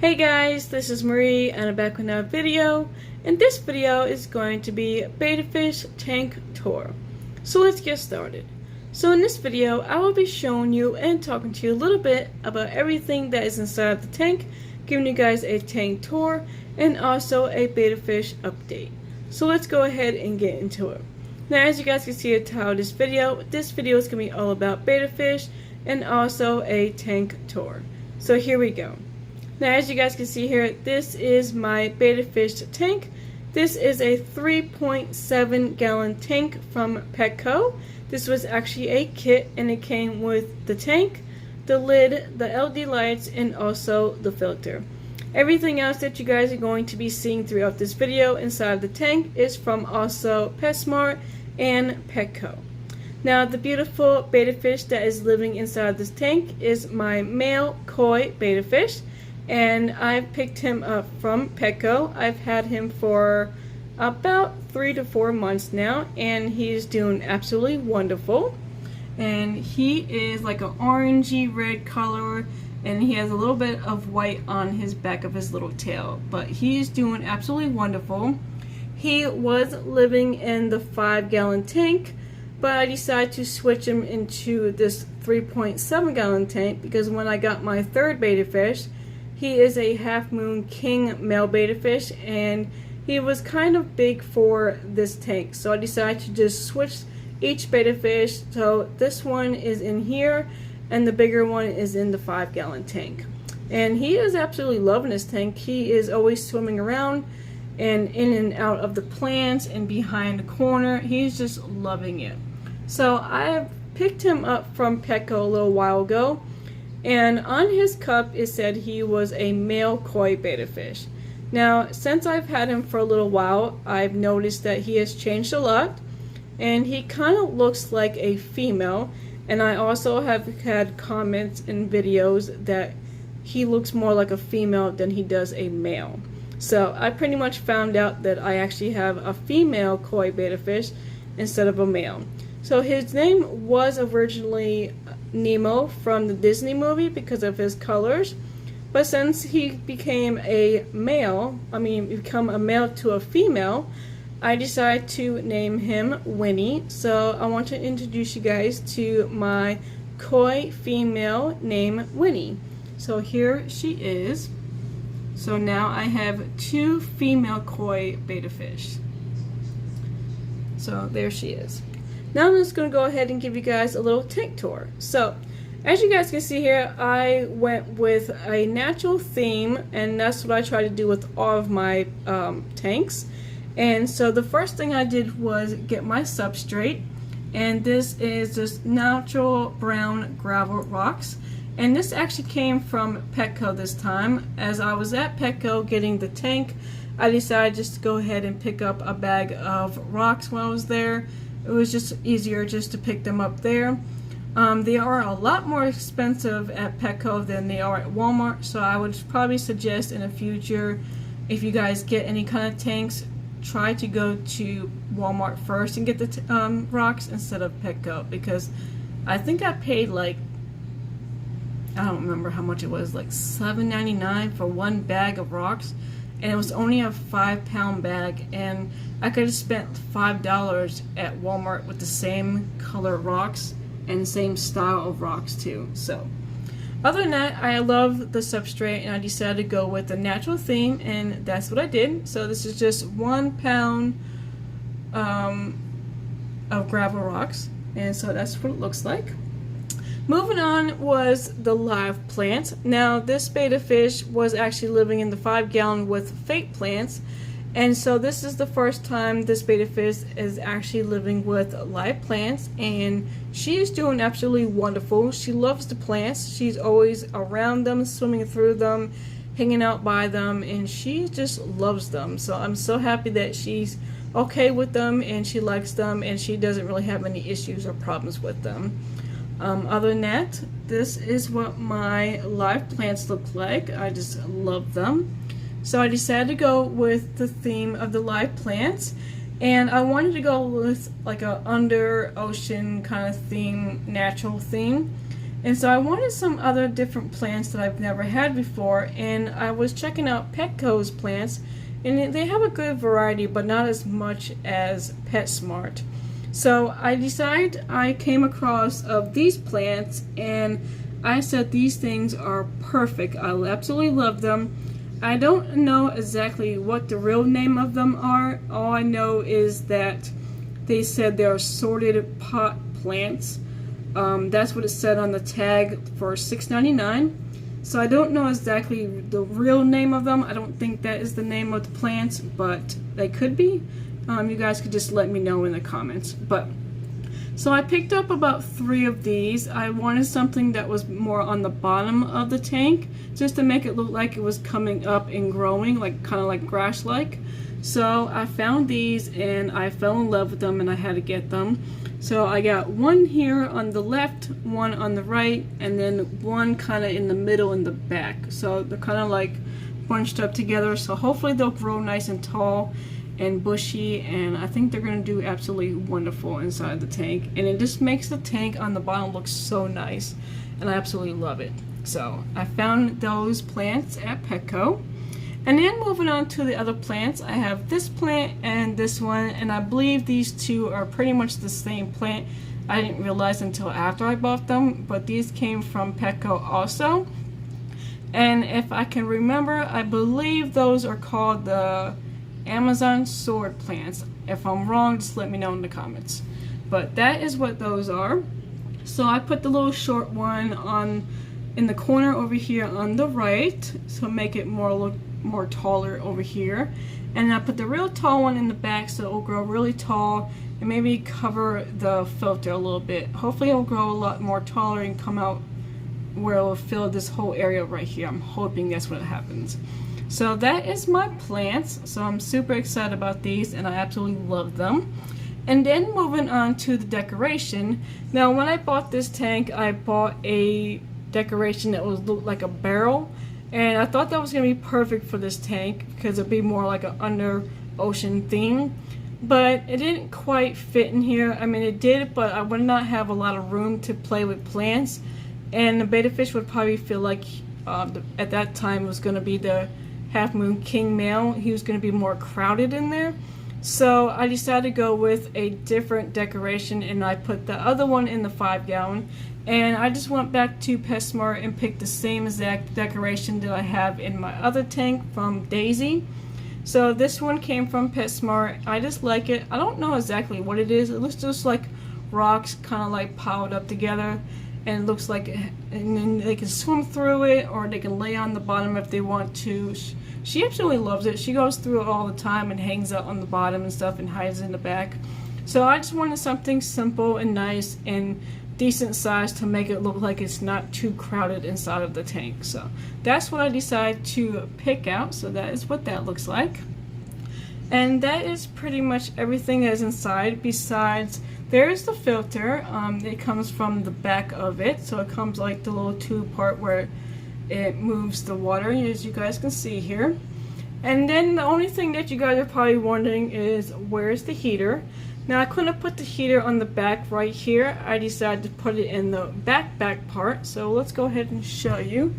Hey guys, this is Marie and I'm back with another video, and this video is going to be Betta Fish Tank Tour. So let's get started. So in this video I will be showing you and talking to you a little bit about everything that is inside the tank, giving you guys a tank tour and also a Betta Fish update. So let's go ahead and get into it. Now as you guys can see at the title of this video is going to be all about Betta Fish and also a tank tour. So here we go. Now as you guys can see here, this is my Betta Fish tank. This is a 3.7 gallon tank from Petco. This was actually a kit and it came with the tank, the lid, the LED lights, and also the filter. Everything else that you guys are going to be seeing throughout this video inside the tank is from also PetSmart and Petco. Now the beautiful Betta Fish that is living inside this tank is my male koi Betta Fish. And I've picked him up from Petco. I've had him for about 3 to 4 months now, and he's doing absolutely wonderful. And he is like an orangey red color, and he has a little bit of white on his back of his little tail, but he's doing absolutely wonderful. He was living in the 5-gallon tank, but I decided to switch him into this 3.7 gallon tank because when I got my third Betta Fish, he is a half moon king male Betta Fish, and he was kind of big for this tank, so I decided to just switch each Betta Fish. So this one is in here and the bigger one is in the 5-gallon tank, and he is absolutely loving this tank. He is always swimming around and in and out of the plants and behind the corner. He's just loving it. So I picked him up from Petco a little while ago, and on his cup it said he was a male koi Betta Fish. Now since I've had him for a little while, I've noticed that he has changed a lot and he kind of looks like a female, and I also have had comments in videos that he looks more like a female than he does a male. So I pretty much found out that I actually have a female koi Betta Fish instead of a male. So his name was originally Nemo from the Disney movie because of his colors, but since he became a male, become a male to a female, I decided to name him Winnie. So I want to introduce you guys to my koi female named Winnie. So here she is. So now I have 2 female koi Betta Fish. So there she is. Now I'm just going to go ahead and give you guys a little tank tour. So as you guys can see here, I went with a natural theme, and that's what I try to do with all of my tanks. And so the first thing I did was get my substrate, and this is just natural brown gravel rocks. And this actually came from Petco this time. As I was at Petco getting the tank, I decided just to go ahead and pick up a bag of rocks when I was there. It was just easier just to pick them up there. They are a lot more expensive at Petco than they are at Walmart, so I would probably suggest in the future, if you guys get any kind of tanks, try to go to Walmart first and get the rocks instead of Petco, because I think I paid like, I don't remember how much it was, like $7.99 for one bag of rocks, and it was only a 5-pound bag, and I could have spent $5 at Walmart with the same color rocks and same style of rocks too. So other than that, I love the substrate, and I decided to go with the natural theme, and that's what I did. So this is just 1 pound of gravel rocks, and so that's what it looks like. Moving on was the live plants. Now this Betta Fish was actually living in the 5-gallon with fake plants, and so this is the first time this Betta Fish is actually living with live plants, and she is doing absolutely wonderful. She loves the plants. She's always around them, swimming through them, hanging out by them, and she just loves them. So I'm so happy that she's okay with them and she likes them, and she doesn't really have any issues or problems with them. Other than that, this is what my live plants look like. I just love them. So I decided to go with the theme of the live plants, and I wanted to go with like a under ocean kind of theme, natural theme. And so I wanted some other different plants that I've never had before, and I was checking out Petco's plants, and they have a good variety, but not as much as PetSmart. So I decided, I came across of these plants, and I said these things are perfect. I absolutely love them. I don't know exactly what the real name of them are. All I know is that they said they're assorted pot plants. That's what it said on the tag for $6.99. So I don't know exactly the real name of them. I don't think that is the name of the plants, but they could be. You guys could just let me know in the comments. So I picked up about 3 of these. I wanted something that was more on the bottom of the tank, just to make it look like it was coming up and growing, like kind of like grass-like. So I found these and I fell in love with them, and I had to get them. So I got one here on the left, one on the right, and then one kind of in the middle in the back. So they're kind of like bunched up together. So hopefully they'll grow nice and tall and bushy, and I think they're going to do absolutely wonderful inside the tank. And it just makes the tank on the bottom look so nice, and I absolutely love it. So I found those plants at Petco. And then moving on to the other plants, I have this plant and this one, and I believe these two are pretty much the same plant. I didn't realize until after I bought them, but these came from Petco also. And if I can remember, I believe those are called the Amazon sword plants. If I'm wrong, just let me know in the comments. But that is what those are. So I put the little short one on in the corner over here on the right, so make it look more taller over here, and I put the real tall one in the back so it will grow really tall and maybe cover the filter a little bit. Hopefully it will grow a lot more taller and come out where it will fill this whole area right here. I'm hoping that's what happens. So that is my plants. So I'm super excited about these, and I absolutely love them. And then moving on to the decoration. Now when I bought this tank, I bought a decoration that was look like a barrel, and I thought that was going to be perfect for this tank because it'd be more like an under ocean theme, but it didn't quite fit in here. I mean, it did, but I would not have a lot of room to play with plants, and the betta fish would probably feel like at that time was going to be the half moon king male. He was going to be more crowded in there. So I decided to go with a different decoration, and I put the other one in the 5-gallon. And I just went back to PetSmart and picked the same exact decoration that I have in my other tank from Daisy. So this one came from PetSmart. I just like it. I don't know exactly what it is. It looks just like rocks kind of like piled up together. And it looks like, and then they can swim through it, or they can lay on the bottom if they want to. She absolutely loves it. She goes through it all the time and hangs out on the bottom and stuff and hides in the back. So I just wanted something simple and nice and decent size to make it look like it's not too crowded inside of the tank. So that's what I decided to pick out. So that is what that looks like. And that is pretty much everything that's inside, besides there is the filter. It comes from the back of it, so it comes like the little tube part where it moves the water, as you guys can see here. And then the only thing that you guys are probably wondering is, where's the heater? Now I couldn't put the heater on the back right here. I decided to put it in the back part. So let's go ahead and show you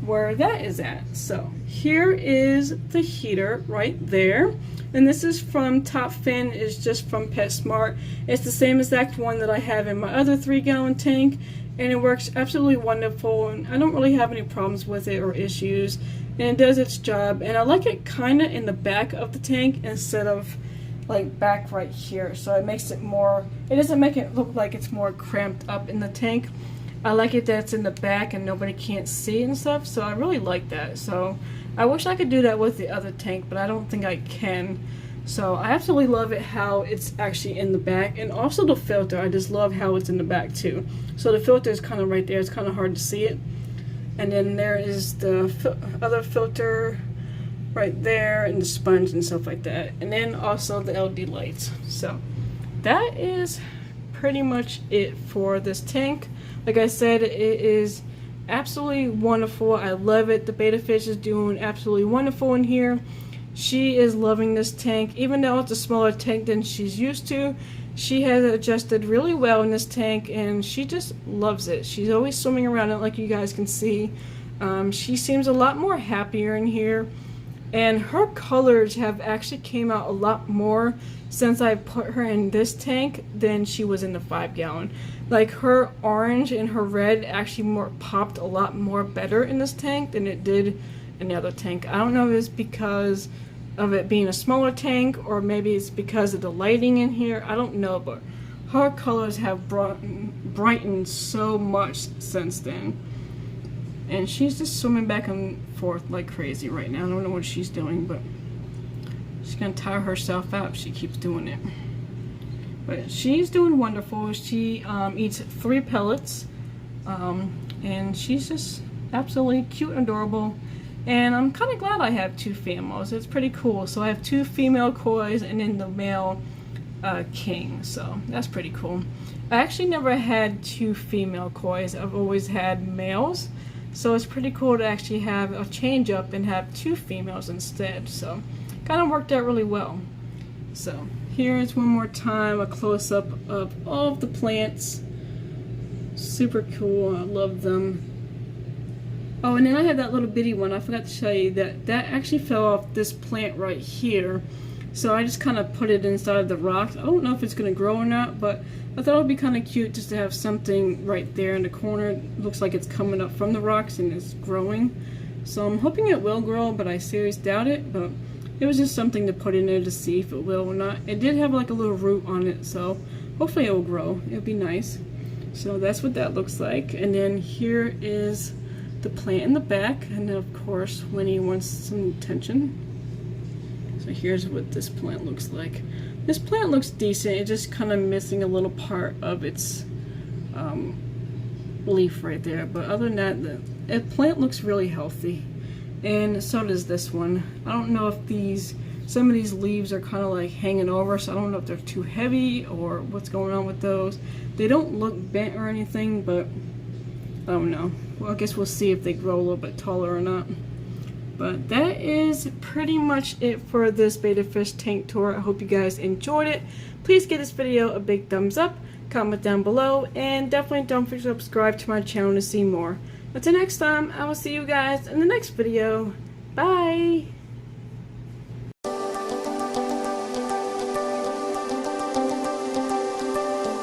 where that is at. So here is the heater right there. And this is from Top Fin. It's just from PetSmart. It's the same exact one that I have in my other 3-gallon tank, and it works absolutely wonderful, and I don't really have any problems with it or issues, and it does its job. And I like it kind of in the back of the tank instead of like back right here, so it makes it more, it doesn't make it look like it's more cramped up in the tank. I like it that it's in the back and nobody can't see and stuff, so I really like that. So I wish I could do that with the other tank, but I don't think I can. So I absolutely love it how it's actually in the back, and also the filter. I just love how it's in the back too. So the filter is kind of right there. It's kind of hard to see it. And then there is the other filter right there, and the sponge and stuff like that. And then also the LED lights. So that is pretty much it for this tank. Like I said, it is absolutely wonderful. I love it. The betta fish is doing absolutely wonderful in here. She is loving this tank, even though it's a smaller tank than she's used to. She has adjusted really well in this tank, and she just loves it. She's always swimming around it, like you guys can see. She seems a lot more happier in here, and her colors have actually came out a lot more since I put her in this tank than she was in the 5-gallon. Like, her orange and her red actually popped a lot more better in this tank than it did in the other tank. I don't know if it's because of it being a smaller tank, or maybe it's because of the lighting in here. I don't know, but her colors have brightened so much since then. And she's just swimming back and forth like crazy right now. I don't know what she's doing, but she's gonna tire herself out if she keeps doing it. But she's doing wonderful. She eats 3 pellets, and she's just absolutely cute and adorable. And I'm kind of glad I have 2 females. It's pretty cool. So I have 2 female kois and then the male king. So that's pretty cool. I actually never had 2 female kois. I've always had males. So it's pretty cool to actually have a change up and have 2 females instead. So kind of worked out really well. So here's one more time a close-up of all of the plants. Super cool. I love them. Oh, and then I had that little bitty one. I forgot to show you that actually fell off this plant right here. So I just kind of put it inside the rocks. I don't know if it's going to grow or not, but I thought it would be kind of cute just to have something right there in the corner. It looks like it's coming up from the rocks and it's growing. So I'm hoping it will grow, but I seriously doubt it. But it was just something to put in there to see if it will or not. It did have like a little root on it, so hopefully it will grow. It'll be nice. So that's what that looks like. And then here is the plant in the back, and then of course Winnie wants some attention. So here's what this plant looks like. This plant looks decent. It's just kind of missing a little part of its leaf right there, but other than that, the plant looks really healthy, and so does this one. I don't know if some of these leaves are kind of like hanging over, so I don't know if they're too heavy or what's going on with those. They don't look bent or anything, but I don't know. Well, I guess we'll see if they grow a little bit taller or not. But that is pretty much it for this betta fish tank tour. I hope you guys enjoyed it. Please give this video a big thumbs up, comment down below, and definitely don't forget to subscribe to my channel to see more. Until next time, I will see you guys in the next video. Bye!